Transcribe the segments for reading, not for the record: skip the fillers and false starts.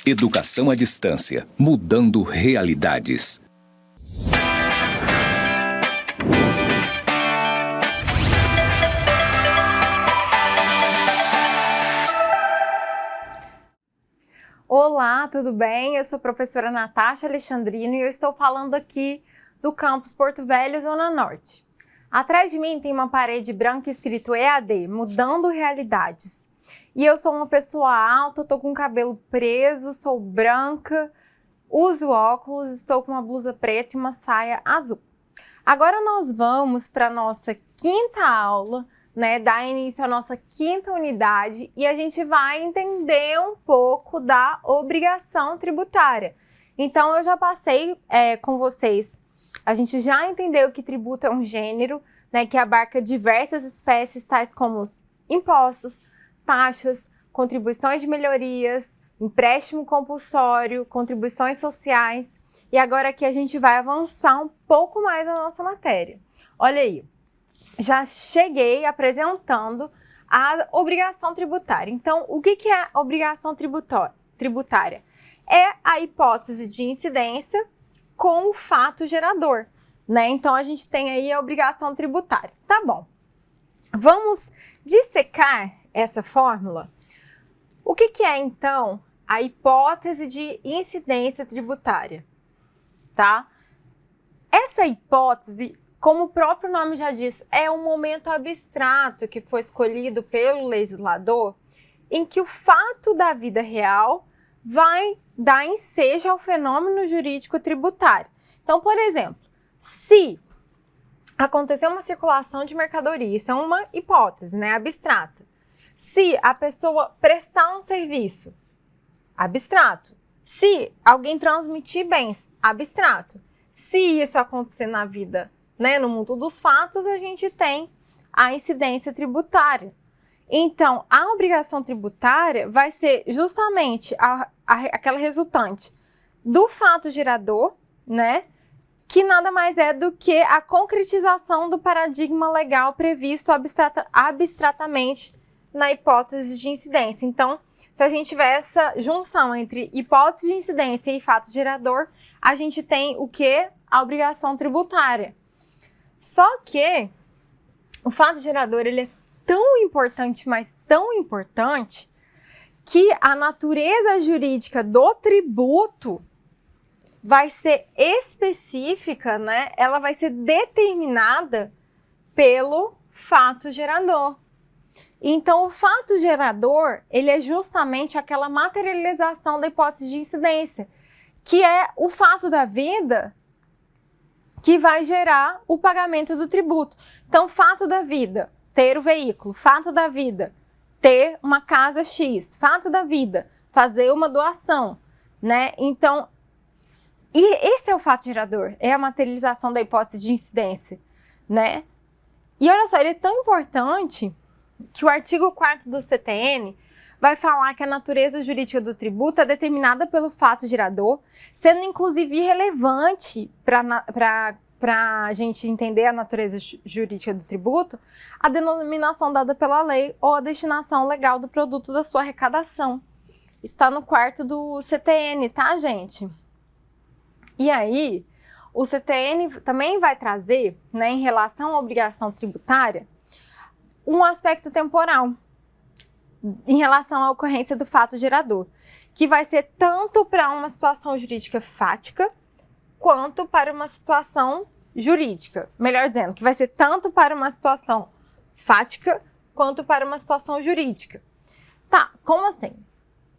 Educação à distância, mudando realidades. Olá, tudo bem? Eu sou a professora Natasha Alexandrino e eu estou falando aqui do campus Porto Velho, Zona Norte. Atrás de mim tem uma parede branca escrito EAD, Mudando Realidades. E eu sou uma pessoa alta, tô com o cabelo preso, sou branca, uso óculos, estou com uma blusa preta e uma saia azul. Agora nós vamos para a nossa quinta aula, dar início à nossa quinta unidade e a gente vai entender um pouco da obrigação tributária. Então eu já passei com vocês, a gente já entendeu que tributo é um gênero, que abarca diversas espécies tais como os impostos, taxas, contribuições de melhorias, empréstimo compulsório, contribuições sociais. E agora aqui a gente vai avançar um pouco mais a nossa matéria. Olha aí. Já cheguei apresentando a obrigação tributária. Então, o que é a obrigação tributária? É a hipótese de incidência com o fato gerador, Então, a gente tem aí a obrigação tributária. Tá bom. Vamos dissecar essa fórmula? O que é, então, a hipótese de incidência tributária? Tá? Essa hipótese, como o próprio nome já diz, é um momento abstrato que foi escolhido pelo legislador em que o fato da vida real vai dar ensejo ao fenômeno jurídico tributário. Então, por exemplo, se acontecer uma circulação de mercadoria, isso é uma hipótese, abstrata. Se a pessoa prestar um serviço, abstrato. Se alguém transmitir bens, abstrato. Se isso acontecer na vida, no mundo dos fatos, a gente tem a incidência tributária. Então, a obrigação tributária vai ser justamente aquela resultante do fato gerador, que nada mais é do que a concretização do paradigma legal previsto abstratamente na hipótese de incidência. Então, se a gente tiver essa junção entre hipótese de incidência e fato gerador, a gente tem o quê? A obrigação tributária. Só que o fato gerador ele é tão importante, mas tão importante, que a natureza jurídica do tributo vai ser específica, Ela vai ser determinada pelo fato gerador. Então, o fato gerador, ele é justamente aquela materialização da hipótese de incidência, que é o fato da vida que vai gerar o pagamento do tributo. Então, fato da vida, ter o veículo. Fato da vida, ter uma casa X. Fato da vida, fazer uma doação, Então, e esse é o fato gerador, é a materialização da hipótese de incidência, E olha só, ele é tão importante que o artigo 4º do CTN vai falar que a natureza jurídica do tributo é determinada pelo fato gerador, sendo inclusive irrelevante para a gente entender a natureza jurídica do tributo, a denominação dada pela lei ou a destinação legal do produto da sua arrecadação. Está no 4º do CTN, tá, gente? E aí, o CTN também vai trazer, em relação à obrigação tributária, um aspecto temporal em relação à ocorrência do fato gerador, que vai ser tanto para uma situação jurídica fática quanto para uma situação jurídica. Melhor dizendo, que vai ser tanto para uma situação fática quanto para uma situação jurídica. Tá, como assim?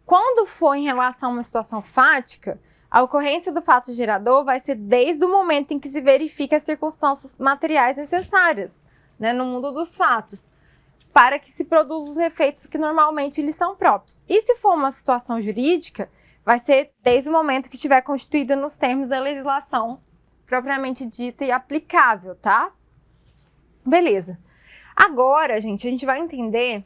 Quando for em relação a uma situação fática, a ocorrência do fato gerador vai ser desde o momento em que se verifica as circunstâncias materiais necessárias, no mundo dos fatos, para que se produzam os efeitos que normalmente lhes são próprios. E se for uma situação jurídica, vai ser desde o momento que estiver constituída nos termos da legislação propriamente dita e aplicável, tá? Beleza. Agora, gente, a gente vai entender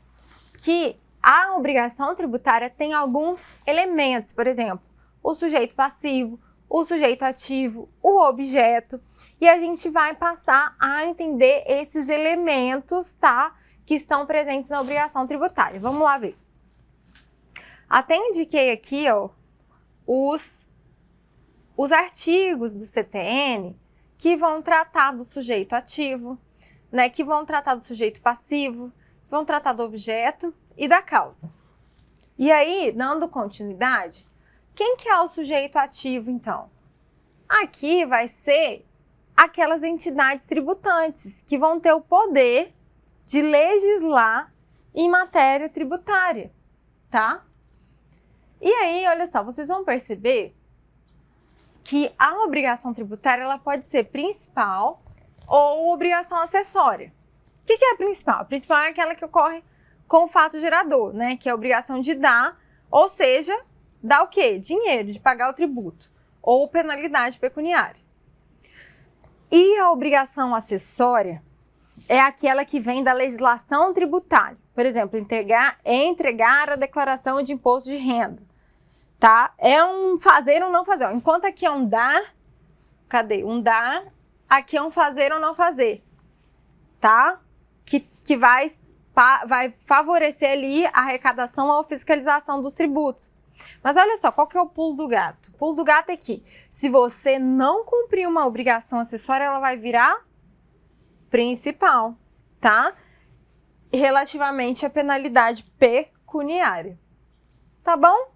que a obrigação tributária tem alguns elementos, por exemplo, o sujeito passivo, o sujeito ativo, o objeto, e a gente vai passar a entender esses elementos, tá? Que estão presentes na obrigação tributária. Vamos lá ver. Até indiquei aqui, os artigos do CTN que vão tratar do sujeito ativo, né, que vão tratar do sujeito passivo, que vão tratar do objeto e da causa. E aí, dando continuidade, quem que é o sujeito ativo, então? Aqui vai ser aquelas entidades tributantes que vão ter o poder de legislar em matéria tributária, tá? E aí, olha só, vocês vão perceber que a obrigação tributária ela pode ser principal ou obrigação acessória. O que é a principal? A principal é aquela que ocorre com o fato gerador, né? Que é a obrigação de dar, ou seja, dar o quê? Dinheiro, de pagar o tributo, ou penalidade pecuniária. E a obrigação acessória é aquela que vem da legislação tributária. Por exemplo, entregar a declaração de imposto de renda. Tá? É um fazer ou não fazer. Enquanto aqui é um dar, cadê? Um dar, aqui é um fazer ou não fazer. Tá? Que vai favorecer ali a arrecadação ou fiscalização dos tributos. Mas olha só, qual que é o pulo do gato? O pulo do gato é que, se você não cumprir uma obrigação acessória, ela vai virar principal, tá? Relativamente à penalidade pecuniária. Tá bom?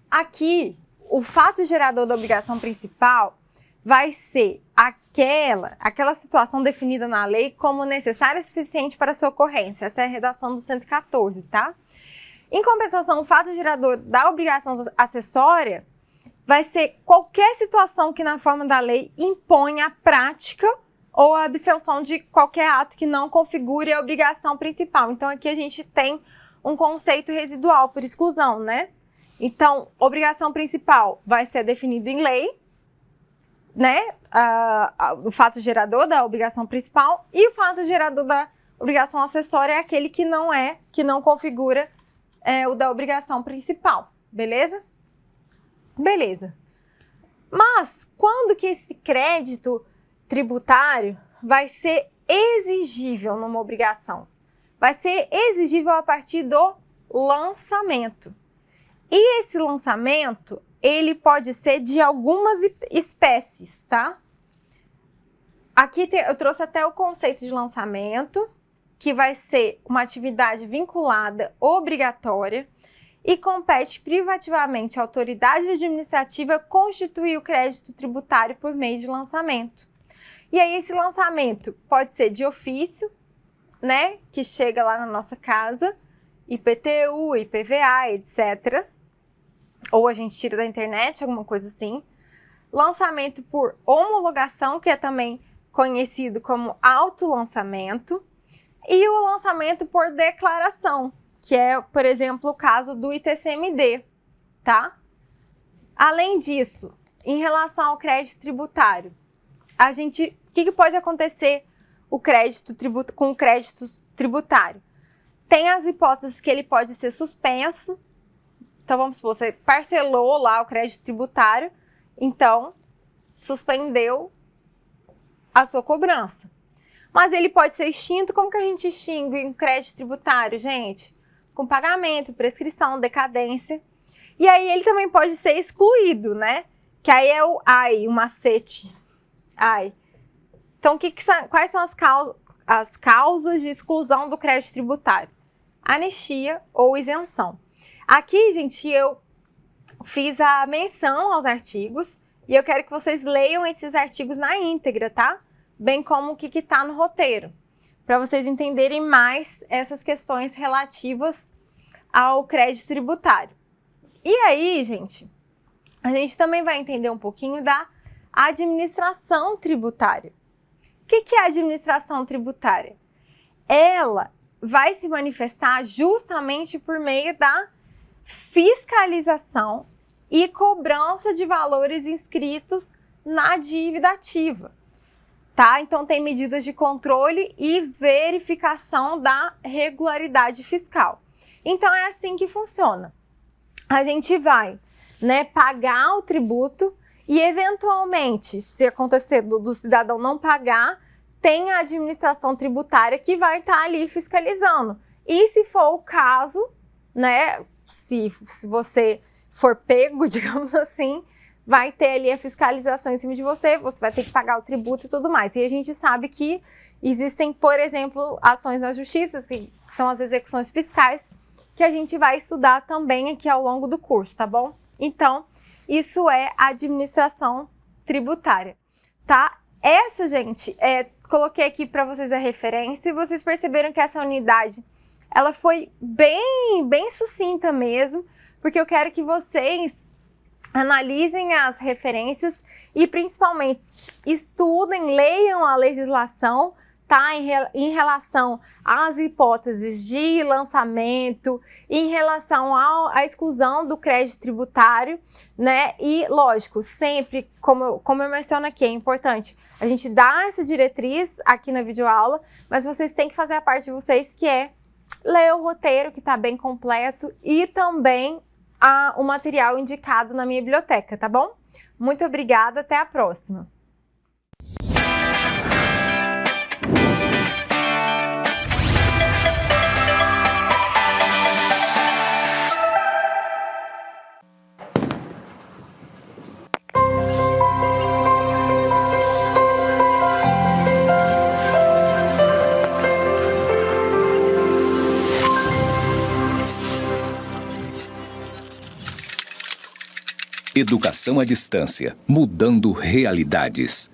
Aqui, o fato gerador da obrigação principal vai ser aquela situação definida na lei como necessária e suficiente para sua ocorrência. Essa é a redação do 114, tá? Em compensação, o fato gerador da obrigação acessória vai ser qualquer situação que na forma da lei imponha a prática ou a abstenção de qualquer ato que não configure a obrigação principal. Então, aqui a gente tem um conceito residual por exclusão, né? Então, obrigação principal vai ser definida em lei, né? O fato gerador da obrigação principal, e o fato gerador da obrigação acessória é aquele que não configura o da obrigação principal, beleza? Beleza. Mas quando que esse crédito tributário vai ser exigível numa obrigação? Vai ser exigível a partir do lançamento. E esse lançamento, ele pode ser de algumas espécies, tá? Aqui eu trouxe até o conceito de lançamento, que vai ser uma atividade vinculada obrigatória e compete privativamente à autoridade administrativa constituir o crédito tributário por meio de lançamento. E aí esse lançamento pode ser de ofício, né, que chega lá na nossa casa, IPTU, IPVA, etc. Ou a gente tira da internet, alguma coisa assim. Lançamento por homologação, que é também conhecido como autolançamento. E o lançamento por declaração, que é, por exemplo, o caso do ITCMD, tá? Além disso, em relação ao crédito tributário, o que pode acontecer com o crédito tributário? Tem as hipóteses que ele pode ser suspenso. Então, vamos supor, você parcelou lá o crédito tributário, então suspendeu a sua cobrança. Mas ele pode ser extinto. Como que a gente extingue um crédito tributário, gente? Com pagamento, prescrição, decadência. E aí ele também pode ser excluído, né? Que aí é o macete. Então, quais são as causas de exclusão do crédito tributário? Anistia ou isenção. Aqui, gente, eu fiz a menção aos artigos e eu quero que vocês leiam esses artigos na íntegra, tá? Bem como o que está no roteiro, para vocês entenderem mais essas questões relativas ao crédito tributário. E aí, gente, a gente também vai entender um pouquinho da administração tributária. O que é a administração tributária? Ela vai se manifestar justamente por meio da fiscalização e cobrança de valores inscritos na dívida ativa. Tá? Então, tem medidas de controle e verificação da regularidade fiscal. Então, é assim que funciona. A gente vai, né, pagar o tributo e, eventualmente, se acontecer do cidadão não pagar, tem a administração tributária que vai estar ali fiscalizando. E, se for o caso, né, se você for pego, digamos assim, vai ter ali a fiscalização em cima de você, você vai ter que pagar o tributo e tudo mais. E a gente sabe que existem, por exemplo, ações na justiça, que são as execuções fiscais, que a gente vai estudar também aqui ao longo do curso, tá bom? Então, isso é administração tributária, tá? Essa, gente, coloquei aqui para vocês a referência e vocês perceberam que essa unidade, ela foi bem sucinta mesmo, porque eu quero que vocês analisem as referências e principalmente estudem, leiam a legislação, tá? Em relação às hipóteses de lançamento, em relação à exclusão do crédito tributário, né? E, lógico, sempre, como eu menciono aqui, é importante a gente dar essa diretriz aqui na videoaula, mas vocês têm que fazer a parte de vocês, que é ler o roteiro, que está bem completo, e também o material indicado na minha biblioteca, tá bom? Muito obrigada, até a próxima! Educação à distância, mudando realidades.